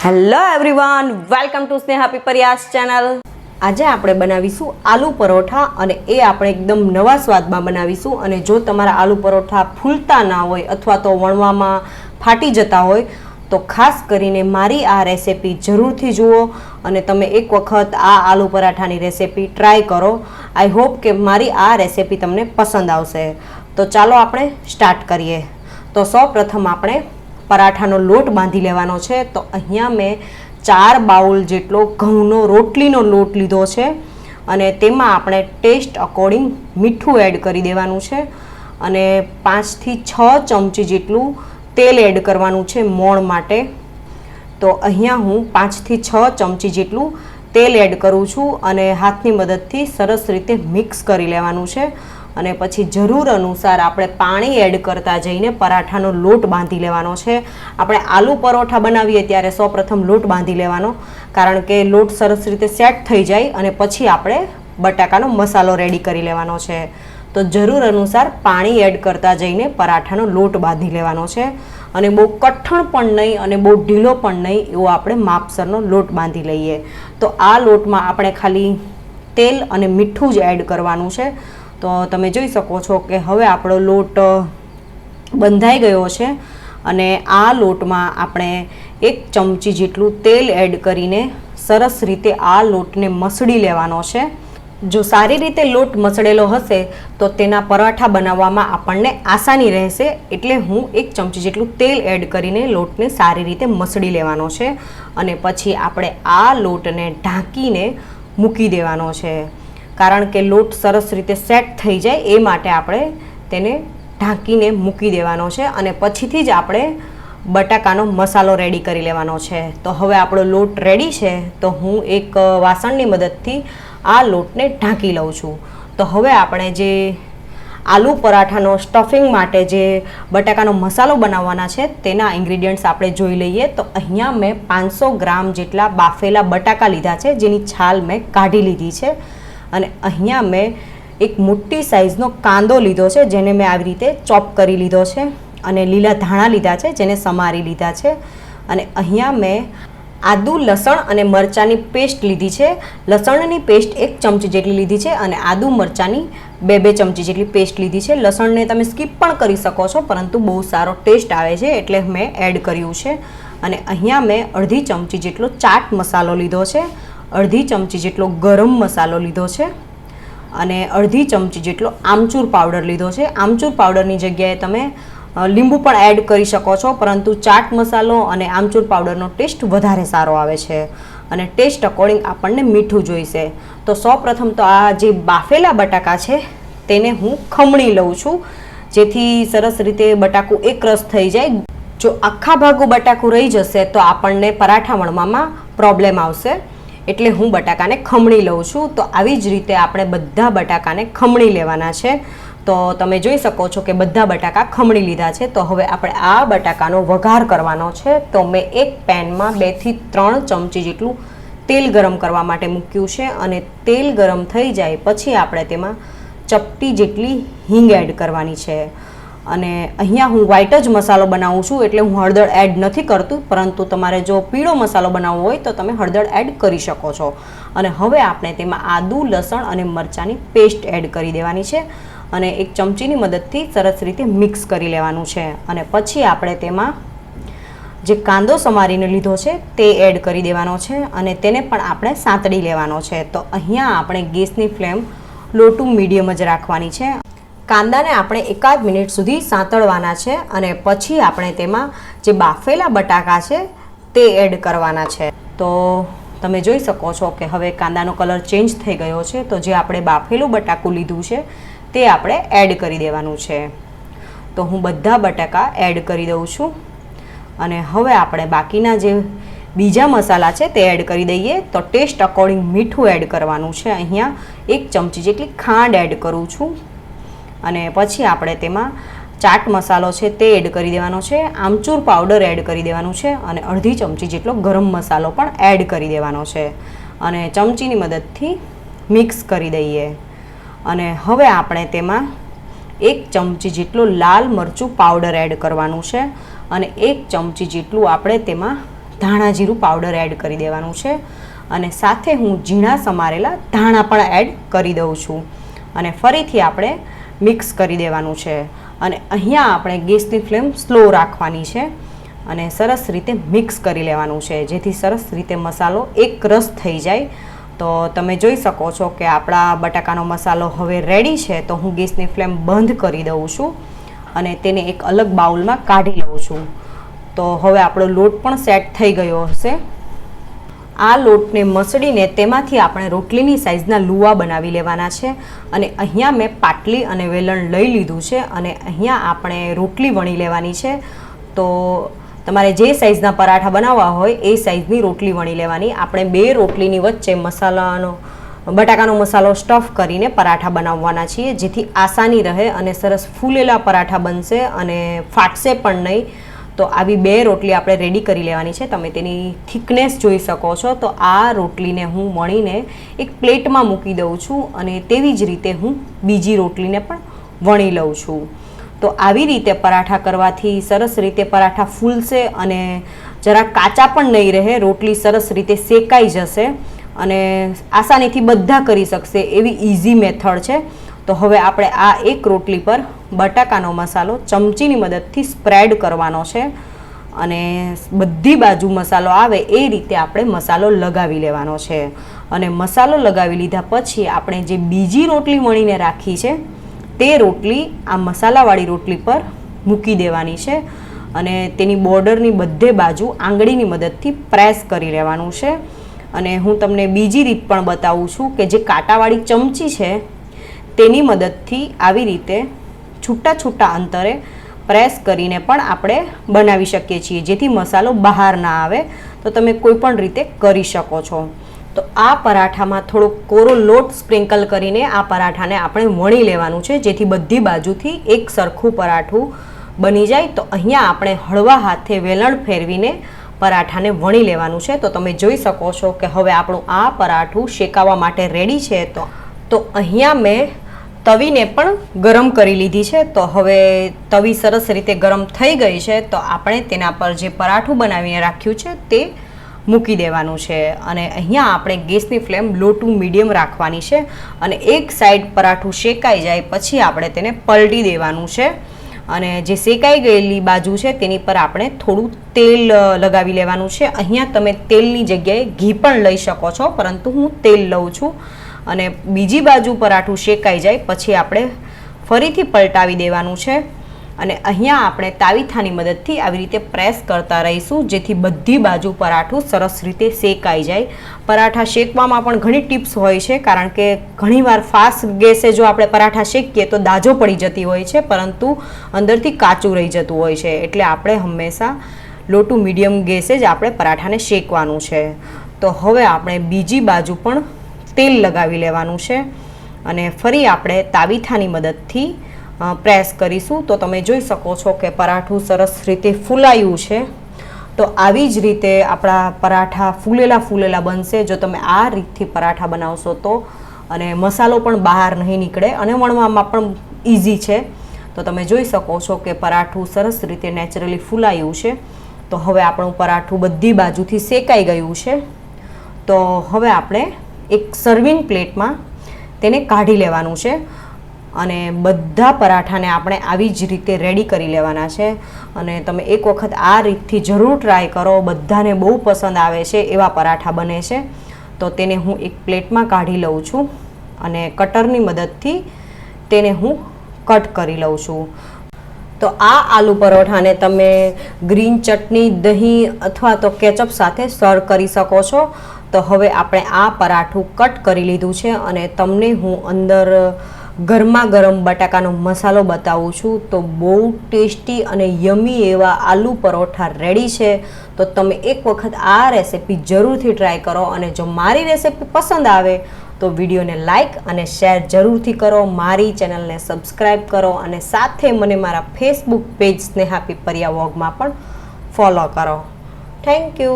Hello everyone, welcome to સ્નેહાલપીપરિયા channel. આજે આપણે બનાવીશું આલુ પરોઠા અને એ આપણે એકદમ નવા સ્વાદમાં બનાવીશું। અને જો તમારા આલુ પરોઠા ફૂલતા ના હોય અથવા તો વણવામાં ફાટી જતા હોય તો ખાસ કરીને મારી આ રેસિપી જરૂરથી જુઓ અને તમે એક વખત આ આલુ પરાઠાની રેસિપી ટ્રાય કરો। આઈ હોપ કે મારી આ રેસિપી તમને પસંદ આવશે। તો ચાલો આપણે સ્ટાર્ટ કરીએ। તો સૌપ્રથમ આપણે પરાઠાનો લોટ બાંધી લેવાનો છે। તો અહીંયા મેં 4 બાઉલ જેટલો ઘઉંનો રોટલીનો લોટ લીધો છે અને તેમાં આપણે ટેસ્ટ અકોર્ડિંગ મીઠું એડ કરી દેવાનું છે અને 5 થી 6 ચમચી જેટલું તેલ એડ કરવાનું છે મોણ માટે। તો અહીંયા હું 5 થી 6 ચમચી જેટલું તેલ એડ કરું છું અને હાથની મદદથી સરસ રીતે મિક્સ કરી લેવાનું છે અને પછી જરૂર અનુસાર આપણે પાણી એડ કરતા જઈને પરાઠાનો લોટ બાંધી લેવાનો છે। આપણે આલુ પરોઠા બનાવીએ ત્યારે સૌપ્રથમ લોટ બાંધી લેવાનો, કારણ કે લોટ સરસ રીતે સેટ થઈ જાય અને પછી આપણે બટાકાનો મસાલો રેડી કરી લેવાનો છે। તો જરૂર અનુસાર પાણી એડ કરતા જઈને પરાઠાનો લોટ બાંધી લેવાનો છે અને બહુ કઠણ પણ નહીં અને બહુ ઢીલો પણ નહીં, એવો આપણે માપસરનો લોટ બાંધી લઈએ। તો આ લોટમાં આપણે ખાલી તેલ અને મીઠું જ એડ કરવાનું છે। તો તમે જોઈ શકો છો કે હવે આપણો લોટ બંધાઈ ગયો છે અને આ લોટમાં આપણે 1 ચમચી જેટલું તેલ એડ કરીને સરસ રીતે આ લોટને મસળી લેવાનો છે। જો સારી રીતે લોટ મસળેલો હશે તો તેના પરાઠા બનાવવામાં આપણને આસાની રહેશે, એટલે હું 1 ચમચી જેટલું તેલ એડ કરીને લોટને સારી રીતે મસળી લેવાનો છે અને પછી આપણે આ લોટને ઢાંકીને મૂકી દેવાનો છે, કારણ કે લોટ સરસ રીતે સેટ થઈ જાય એ માટે આપણે તેને ઢાંકીને મૂકી દેવાનો છે અને પછીથી જ આપણે બટાકાનો મસાલો રેડી કરી લેવાનો છે। તો હવે આપણો લોટ રેડી છે, તો હું એક વાસણની મદદથી આ લોટને ઢાંકી લઉં છું। તો હવે આપણે જે આલુ પરાઠાનો સ્ટફિંગ માટે જે બટાકાનો મસાલો બનાવવાના છે તેના ઇન્ગ્રીડિયન્ટ્સ આપણે જોઈ લઈએ। તો અહીંયા મેં 500 ગ્રામ જેટલા બાફેલા બટાકા લીધા છે, જેની છાલ મેં કાઢી લીધી છે અને અહીંયા મેં એક મોટી સાઈઝનો કાંદો લીધો છે, જેને મેં આવી રીતે ચોપ કરી લીધો છે અને લીલા ધાણા લીધા છે, જેને સમારી લીધા છે અને અહીંયા મેં આદુ, લસણ અને મરચાંની પેસ્ટ લીધી છે। લસણની પેસ્ટ 1 ચમચી જેટલી લીધી છે અને આદુ મરચાંની 2 ચમચી જેટલી પેસ્ટ લીધી છે। લસણને તમે સ્કીપ પણ કરી શકો છો, પરંતુ બહુ સારો ટેસ્ટ આવે છે એટલે મેં એડ કર્યું છે। અને અહીંયા મેં અડધી ચમચી જેટલો ચાટ મસાલો લીધો છે, અડધી ચમચી જેટલો ગરમ મસાલો લીધો છે અને અડધી ચમચી જેટલો આમચૂર પાવડર લીધો છે। આમચૂર પાવડરની જગ્યાએ તમે લીંબુ પણ એડ કરી શકો છો, પરંતુ ચાટ મસાલો અને આમચૂર પાવડરનો ટેસ્ટ વધારે સારો આવે છે અને ટેસ્ટ અકોર્ડિંગ આપણને મીઠું જોઈશે। તો સૌપ્રથમ તો આ જે બાફેલા બટાકા છે તેને હું ખમણી લઉં છું, જેથી સરસ રીતે બટાકું એકરસ થઈ જાય। જો આખા ભાગું બટાકું રહી જશે તો આપણને પરાઠા વણવામાં પ્રોબ્લેમ આવશે, એટલે હું બટાકાને ખમણી લઉં છું। તો આવી જ રીતે આપણે બધા બટાકાને ખમણી લેવાના છે। તો તમે જોઈ શકો છો કે બધા બટાકા ખમણી લીધા છે। તો હવે આપણે આ બટાકાનો વઘાર કરવાનો છે। તો મેં એક પેનમાં 2 થી 3 ચમચી જેટલું તેલ ગરમ કરવા માટે મૂક્યું છે અને તેલ ગરમ થઈ જાય પછી આપણે તેમાં ચપટી જેટલી હિંગ એડ કરવાની છે અને અહીંયા હું વ્હાઈટ જ મસાલો બનાવું છું, એટલે હું હળદર એડ નથી કરતું, પરંતુ તમારે જો પીળો મસાલો બનાવવો હોય તો તમે હળદર એડ કરી શકો છો। અને હવે આપણે તેમાં આદુ, લસણ અને મરચાંની પેસ્ટ એડ કરી દેવાની છે અને એક ચમચીની મદદથી સરસ રીતે મિક્સ કરી લેવાનું છે અને પછી આપણે તેમાં જે કાંદો સમારીને લીધો છે તે એડ કરી દેવાનો છે અને તેને પણ આપણે સાંતળી લેવાનો છે। તો અહીંયા આપણે ગેસની ફ્લેમ લો ટુ મીડિયમ જ રાખવાની છે। કાંદાને આપણે 1 મિનિટ સુધી સાંતળવાના છે અને પછી આપણે તેમાં જે બાફેલા બટાકા છે તે એડ કરવાના છે। તો તમે જોઈ શકો છો કે હવે કાંદાનો કલર ચેન્જ થઈ ગયો છે। તો જે આપણે બાફેલું બટાકું લીધું છે તે આપણે એડ કરી દેવાનું છે। તો હું બધા બટાકા એડ કરી દઉં છું અને હવે આપણે બાકીના જે બીજા મસાલા છે તે એડ કરી દઈએ। તો ટેસ્ટ અકોર્ડિંગ મીઠું એડ કરવાનું છે। અહીંયા 1 ચમચી જેટલી ખાંડ એડ કરું છું અને પછી આપણે તેમાં ચાટ મસાલો છે તે એડ કરી દેવાનો છે, આમચૂર પાવડર એડ કરી દેવાનું છે અને અડધી ચમચી જેટલો ગરમ મસાલો પણ એડ કરી દેવાનો છે અને ચમચીની મદદથી મિક્સ કરી દઈએ। અને હવે આપણે તેમાં 1 ચમચી જેટલો લાલ મરચું પાવડર એડ કરવાનું છે અને 1 ચમચી જેટલું આપણે તેમાં ધાણા જીરું પાવડર એડ કરી દેવાનું છે અને સાથે હું ઝીણા સમારેલા ધાણા પણ એડ કરી દઉં છું અને ફરીથી આપણે મિક્સ કરી દેવાનું છે અને અહીંયા આપણે ગેસની ફ્લેમ સ્લો રાખવાની છે અને સરસ રીતે મિક્સ કરી લેવાનું છે જેથી સરસ રીતે મસાલો એક રસ થઈ જાય. તો તમે જોઈ શકો છો કે આપણા બટાકાનો મસાલો હવે રેડી છે. તો હું ગેસની ફ્લેમ બંધ કરી દઉં છું અને તેને એક અલગ બાઉલમાં કાઢી લઉં છું. તો હવે આપણો લોટ પણ સેટ થઈ ગયો હશે. આ લોટને મસળીને તેમાંથી આપણે રોટલીની સાઈઝના લુવા બનાવી લેવાના છે અને અહીંયા મેં પાટલી અને વેલણ લઈ લીધું છે અને અહીંયા આપણે રોટલી વણી લેવાની છે. તો તમારે જે સાઈઝના પરાઠા બનાવવા હોય એ સાઈઝની રોટલી વણી લેવાની. આપણે 2 રોટલીની વચ્ચે બટાકાનો મસાલો સ્ટફ કરીને પરાઠા બનાવવાના છીએ જેથી આસાની રહે અને સરસ ફૂલેલા પરાઠા બનશે અને ફાટશે પણ નહીં. તો આવી 2 રોટલી આપણે રેડી કરી લેવાની છે. તમે તેની થિકનેસ જોઈ શકો છો. તો આ રોટલીને હું વણીને એક પ્લેટમાં મૂકી દઉં છું અને તેવી જ રીતે હું બીજી રોટલીને પણ વણી લઉં છું. તો આવી રીતે પરાઠા કરવાથી સરસ રીતે પરાઠા ફૂલશે અને જરા કાચા પણ નહીં રહે. રોટલી સરસ રીતે શેકાઈ જશે અને આસાનીથી બધા કરી શકશે એવી ઇઝી મેથડ છે. તો હવે આપણે આ એક રોટલી પર બટાકાનો મસાલો ચમચીની મદદથી સ્પ્રેડ કરવાનો છે અને બધી બાજુ મસાલો આવે એ રીતે આપણે મસાલો લગાવી લેવાનો છે. અને મસાલો લગાવી લીધા પછી આપણે જે બીજી રોટલી વણીને રાખી છે તે રોટલી આ મસાલાવાળી રોટલી પર મૂકી દેવાની છે અને તેની બોર્ડરની બધે બાજુ આંગળીની મદદથી પ્રેસ કરી લેવાનું છે. અને હું તમને બીજી રીત પણ બતાવું છું કે જે કાંટાવાળી ચમચી છે તેની મદદથી આવી રીતે છૂટા છૂટા અંતરે પ્રેસ કરીને પણ આપણે બનાવી શકીએ છીએ જેથી મસાલો બહાર ના આવે. તો તમે કોઈ પણ રીતે કરી શકો છો. તો આ પરાઠામાં થોડો કોરો લોટ સ્પ્રિંકલ કરીને આ પરાઠાને આપણે વણી લેવાનું છે જેથી બધી બાજુથી એક સરખું પરાઠું બની જાય. તો અહીંયા આપણે હળવા હાથે વેલણ ફેરવીને પરાઠાને વણી લેવાનું છે. તો તમે જોઈ શકો છો કે હવે આપણું આ પરાઠું શેકાવા માટે રેડી છે. તો અહીંયા મેં તવીને પણ ગરમ કરી લીધી છે. તો હવે તવી સરસ રીતે ગરમ થઈ ગઈ છે. તો આપણે તેના પર જે પરાઠું બનાવીને રાખ્યું છે તે મૂકી દેવાનું છે અને અહીંયા આપણે ગેસની ફ્લેમ લો ટુ મીડિયમ રાખવાની છે અને એક સાઈડ પરાઠું શેકાઈ જાય પછી આપણે તેને પલટી દેવાનું છે અને જે શેકાઈ ગયેલી બાજુ છે તેની પર આપણે થોડું તેલ લગાવી લેવાનું છે. અહીંયા તમે તેલની જગ્યાએ ઘી પણ લઈ શકો છો પરંતુ હું તેલ લઉં છું. અને બીજી બાજુ પરાઠું શેકાઈ જાય પછી આપણે ફરીથી પલટાવી દેવાનું છે અને અહીંયા આપણે તાવીથાની મદદથી આવી રીતે પ્રેસ કરતા રહીશું જેથી બધી બાજુ પરાઠું સરસ રીતે શેકાઈ જાય. પરાઠા શેકવામાં પણ ઘણી ટિપ્સ હોય છે કારણ કે ઘણીવાર ફાસ્ટ ગેસે જો આપણે પરાઠા શેકીએ તો દાજો પડી જતી હોય છે પરંતુ અંદરથી કાચું રહી જતું હોય છે. એટલે આપણે હંમેશા લો ટુ મીડિયમ ગેસે જ આપણે પરાઠાને શેકવાનું છે. તો હવે આપણે બીજી બાજુ પણ તેલ લગાવી લેવાનું છે અને ફરી આપણે તાવીથાની મદદથી પ્રેસ કરીશું. તો તમે જોઈ શકો છો કે પરાઠું સરસ રીતે ફૂલાયું છે. તો આવી જ રીતે આપણા પરાઠા ફૂલેલા બનશે જો તમે આ રીતથી પરાઠા બનાવશો તો. અને મસાલો પણ બહાર નહીં નીકળે અને વણવામાં પણ ઇઝી છે. તો તમે જોઈ શકો છો કે પરાઠું સરસ રીતે નેચરલી ફૂલાયું છે. તો હવે આપણું પરાઠું બધી બાજુથી શેકાઈ ગયું છે. તો હવે આપણે એક સર્વિંગ પ્લેટમાં તેને કાઢી લેવાનું છે અને બધા પરાઠાને આપણે આવી જ રીતે રેડી કરી લેવાના છે. અને તમે એક વખત આ રીતથી જરૂર ટ્રાય કરો. બધાને બહુ પસંદ આવે છે એવા પરાઠા બને છે. તો તેને હું એક પ્લેટમાં કાઢી લઉં છું અને કટરની મદદથી તેને હું કટ કરી લઉં છું. તો આ આલુ પરોઠાને તમે ગ્રીન ચટણી, દહીં અથવા તો કેચઅપ સાથે સર્વ કરી શકો છો. તો હવે આપણે આ પરાઠું કટ કરી લીધું છે અને તમને હું અંદર ગરમા ગરમ બટાકાનો મસાલો બતાવું છું. તો બહુ ટેસ્ટી અને યમી એવા આલુ પરોઠા રેડી છે. તો તમે એક વખત આ રેસિપી જરૂરથી ટ્રાય કરો અને જો મારી રેસિપી પસંદ આવે તો વિડીયોને લાઇક અને શેર જરૂરથી કરો. મારી ચેનલને સબસ્ક્રાઈબ કરો અને સાથે મને મારા ફેસબુક પેજ સ્નેહા પીપરિયા વ્લોગમાં પણ ફોલો કરો. Thank you.